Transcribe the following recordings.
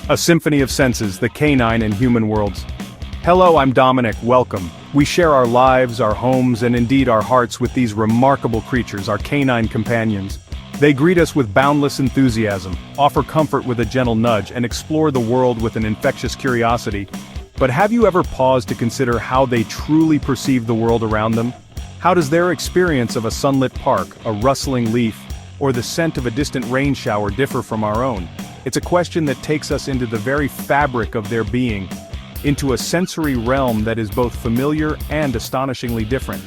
A symphony of senses, the canine and human worlds. Hello, I'm Dominic, welcome. We share our lives, our homes, and indeed our hearts with these remarkable creatures, our canine companions. They greet us with boundless enthusiasm, offer comfort with a gentle nudge, and explore the world with an infectious curiosity. But have you ever paused to consider how they truly perceive the world around them? How does their experience of a sunlit park, a rustling leaf, or the scent of a distant rain shower differ from our own? It's a question that takes us into the very fabric of their being, into a sensory realm that is both familiar and astonishingly different.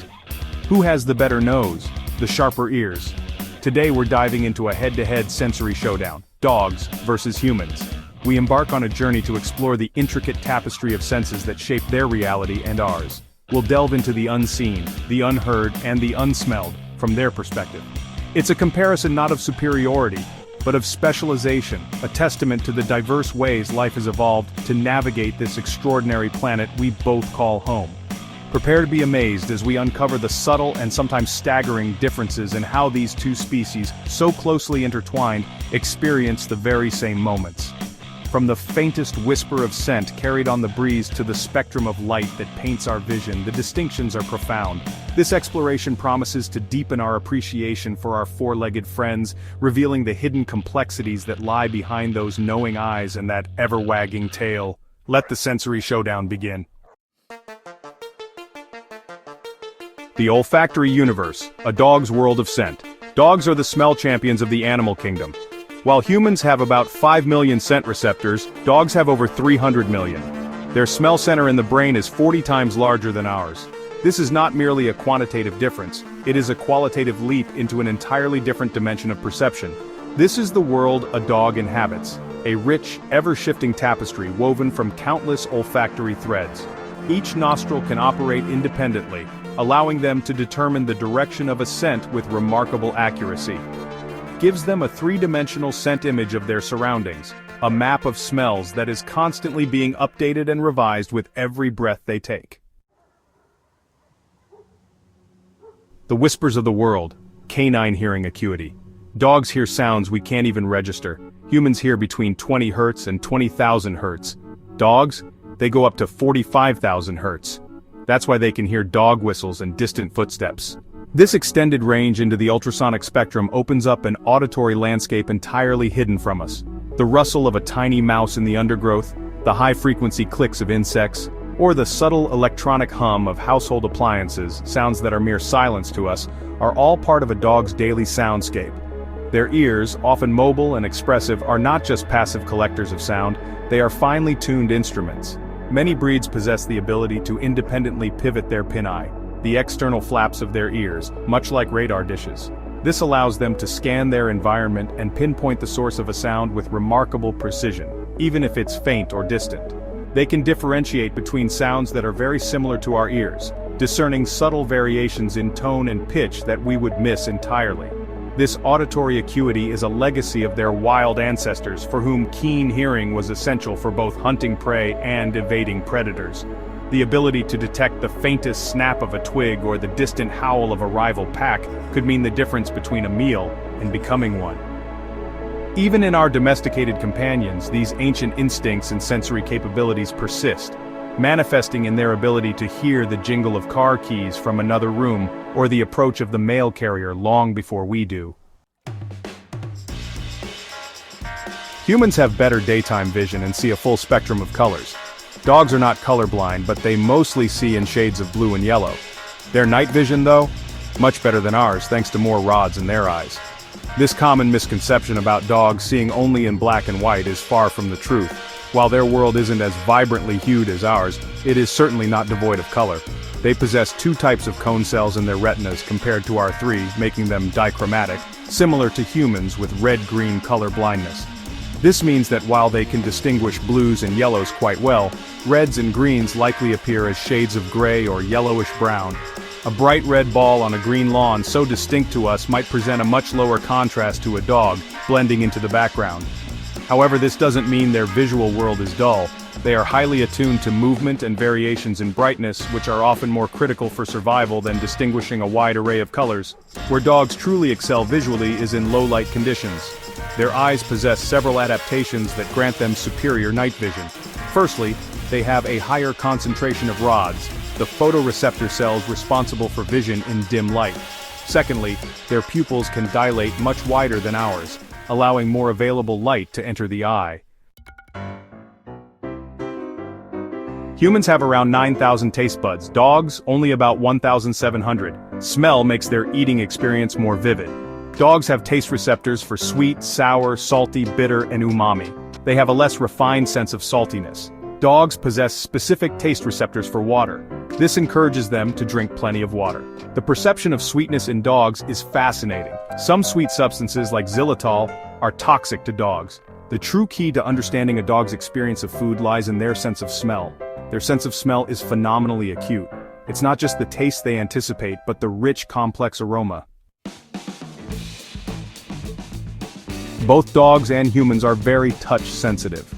Who has the better nose, the sharper ears? Today we're diving into a head-to-head sensory showdown, dogs versus humans. We embark on a journey to explore the intricate tapestry of senses that shape their reality and ours. We'll delve into the unseen, the unheard, and the unsmelled, from their perspective. It's a comparison not of superiority, but of specialization, a testament to the diverse ways life has evolved to navigate this extraordinary planet we both call home. Prepare to be amazed as we uncover the subtle and sometimes staggering differences in how these two species, so closely intertwined, experience the very same moments. From the faintest whisper of scent carried on the breeze to the spectrum of light that paints our vision, the distinctions are profound. This exploration promises to deepen our appreciation for our four-legged friends, revealing the hidden complexities that lie behind those knowing eyes and that ever-wagging tail. Let the sensory showdown begin. The olfactory universe, a dog's world of scent. Dogs are the smell champions of the animal kingdom. While humans have about 5 million scent receptors, dogs have over 300 million. Their smell center in the brain is 40 times larger than ours. This is not merely a quantitative difference, it is a qualitative leap into an entirely different dimension of perception. This is the world a dog inhabits, a rich, ever-shifting tapestry woven from countless olfactory threads. Each nostril can operate independently, allowing them to determine the direction of a scent with remarkable accuracy. Gives them a three-dimensional scent image of their surroundings, a map of smells that is constantly being updated and revised with every breath they take. The whispers of the world, canine hearing acuity. Dogs hear sounds we can't even register. Humans hear between 20 Hz and 20,000 Hz. Dogs, they go up to 45,000 Hz. That's why they can hear dog whistles and distant footsteps. This extended range into the ultrasonic spectrum opens up an auditory landscape entirely hidden from us. The rustle of a tiny mouse in the undergrowth, the high-frequency clicks of insects, or the subtle electronic hum of household appliances, sounds that are mere silence to us, are all part of a dog's daily soundscape. Their ears, often mobile and expressive, are not just passive collectors of sound, they are finely tuned instruments. Many breeds possess the ability to independently pivot their pinnae, the external flaps of their ears, much like radar dishes. This allows them to scan their environment and pinpoint the source of a sound with remarkable precision, even if it's faint or distant. They can differentiate between sounds that are very similar to our ears, discerning subtle variations in tone and pitch that we would miss entirely. This auditory acuity is a legacy of their wild ancestors for whom keen hearing was essential for both hunting prey and evading predators. The ability to detect the faintest snap of a twig or the distant howl of a rival pack could mean the difference between a meal and becoming one. Even in our domesticated companions, these ancient instincts and sensory capabilities persist, manifesting in their ability to hear the jingle of car keys from another room or the approach of the mail carrier long before we do. Humans have better daytime vision and see a full spectrum of colors. Dogs are not colorblind, but they mostly see in shades of blue and yellow. Their night vision, though, much better than ours thanks to more rods in their eyes. This common misconception about dogs seeing only in black and white is far from the truth. While their world isn't as vibrantly hued as ours, it is certainly not devoid of color. They possess two types of cone cells in their retinas compared to our three, making them dichromatic, similar to humans with red-green color blindness. This means that while they can distinguish blues and yellows quite well, reds and greens likely appear as shades of gray or yellowish-brown. A bright red ball on a green lawn so distinct to us might present a much lower contrast to a dog, blending into the background. However, this doesn't mean their visual world is dull. They are highly attuned to movement and variations in brightness, which are often more critical for survival than distinguishing a wide array of colors. Where dogs truly excel visually is in low-light conditions. Their eyes possess several adaptations that grant them superior night vision. Firstly, they have a higher concentration of rods, the photoreceptor cells responsible for vision in dim light. Secondly, their pupils can dilate much wider than ours, allowing more available light to enter the eye. Humans have around 9,000 taste buds, dogs only about 1,700. Smell makes their eating experience more vivid. Dogs have taste receptors for sweet, sour, salty, bitter, and umami. They have a less refined sense of saltiness. Dogs possess specific taste receptors for water. This encourages them to drink plenty of water. The perception of sweetness in dogs is fascinating. Some sweet substances like xylitol are toxic to dogs. The true key to understanding a dog's experience of food lies in their sense of smell. Their sense of smell is phenomenally acute. It's not just the taste they anticipate, but the rich, complex aroma. Both dogs and humans are very touch-sensitive.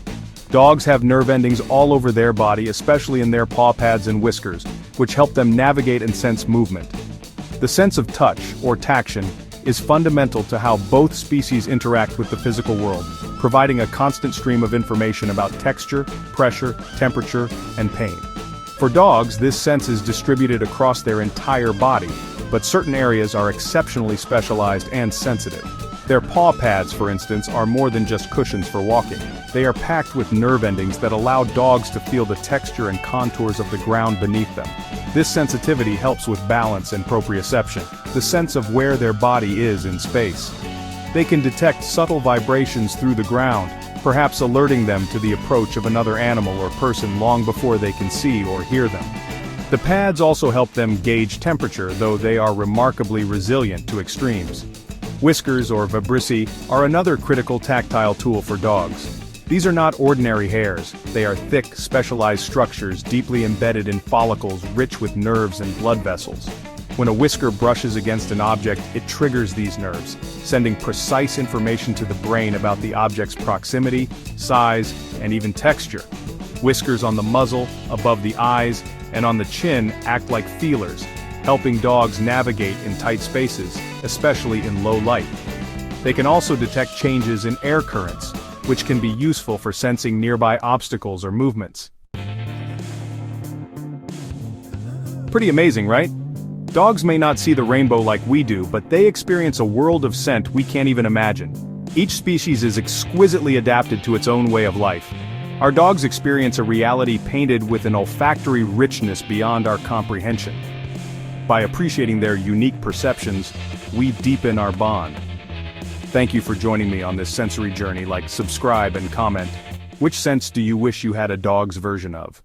Dogs have nerve endings all over their body, especially in their paw pads and whiskers, which help them navigate and sense movement. The sense of touch, or taction, is fundamental to how both species interact with the physical world, providing a constant stream of information about texture, pressure, temperature, and pain. For dogs, this sense is distributed across their entire body, but certain areas are exceptionally specialized and sensitive. Their paw pads, for instance, are more than just cushions for walking. They are packed with nerve endings that allow dogs to feel the texture and contours of the ground beneath them. This sensitivity helps with balance and proprioception, the sense of where their body is in space. They can detect subtle vibrations through the ground, perhaps alerting them to the approach of another animal or person long before they can see or hear them. The pads also help them gauge temperature, though they are remarkably resilient to extremes. Whiskers, or vibrissae, are another critical tactile tool for dogs. These are not ordinary hairs. They are thick, specialized structures deeply embedded in follicles rich with nerves and blood vessels. When a whisker brushes against an object, it triggers these nerves, sending precise information to the brain about the object's proximity, size, and even texture. Whiskers on the muzzle, above the eyes, and on the chin act like feelers, helping dogs navigate in tight spaces, especially in low light. They can also detect changes in air currents, which can be useful for sensing nearby obstacles or movements. Pretty amazing, right? Dogs may not see the rainbow like we do, but they experience a world of scent we can't even imagine. Each species is exquisitely adapted to its own way of life. Our dogs experience a reality painted with an olfactory richness beyond our comprehension. By appreciating their unique perceptions, we deepen our bond. Thank you for joining me on this sensory journey. Like, subscribe, and comment. Which sense do you wish you had a dog's version of?